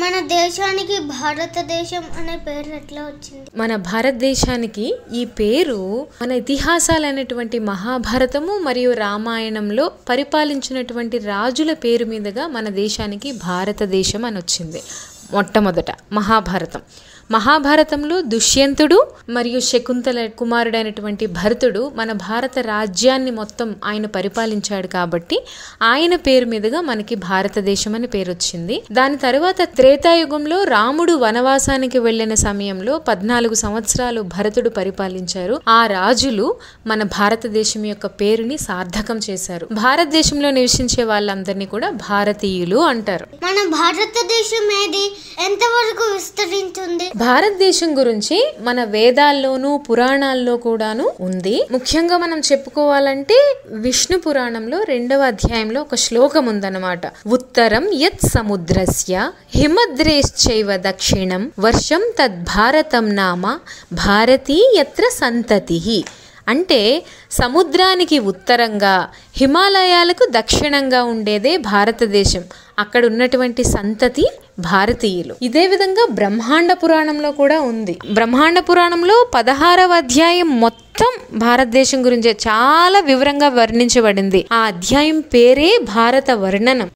మన దేశానికి భారతదేశం అనే పేరు ఎట్లా వచ్చింది? మన భారతదేశానికి ఈ పేరు మన ఇతిహాసాలైనటువంటి మహాభారతము మరియు రామాయణంలో పరిపాలించినటువంటి రాజుల పేరు మీదుగా మన దేశానికి భారతదేశం అని వచ్చింది. మొట్టమొదట మహాభారతంలో దుష్యంతుడు మరియు శకుంతల కుమారుడైనటువంటి భరతుడు మన భారత రాజ్యాన్ని మొత్తం ఆయన పరిపాలించాడు కాబట్టి ఆయన పేరు మీదుగా మనకి భారతదేశం అని పేరు వచ్చింది. దాని తర్వాత త్రేతాయుగంలో రాముడు వనవాసానికి వెళ్ళిన సమయంలో 14 సంవత్సరాలు భరతుడు పరిపాలించారు. ఆ రాజులు మన భారతదేశం యొక్క పేరుని సార్థకం చేశారు. భారతదేశంలో నివసించే వాళ్ళందరినీ కూడా భారతీయులు అంటారు. మన భారతదేశం ఏది ఎంతవరకు విస్తరించింది? భారతదేశం గురించి మన వేదాల్లోనూ పురాణాల్లో కూడాను ఉంది. ముఖ్యంగా మనం చెప్పుకోవాలంటే విష్ణు పురాణంలో 2వ అధ్యాయంలో ఒక శ్లోకం ఉందన్నమాట. ఉత్తరం యత్ సముద్రస్య హిమద్రేశ్చైవ దక్షిణం వర్షం తద్భారతం నామ భారతీ యత్ర సంతతిః. అంటే సముద్రానికి ఉత్తరంగా హిమాలయాలకు దక్షిణంగా ఉండేదే భారతదేశం. అక్కడ ఉన్నటువంటి సంతతి భారతీయులు. ఇదే విధంగా బ్రహ్మాండ పురాణంలో కూడా ఉంది. బ్రహ్మాండ పురాణంలో 16వ అధ్యాయం మొత్తం భారతదేశం గురించి చాలా వివరంగా వర్ణించబడింది. ఆ అధ్యాయం పేరే భారత వర్ణనం.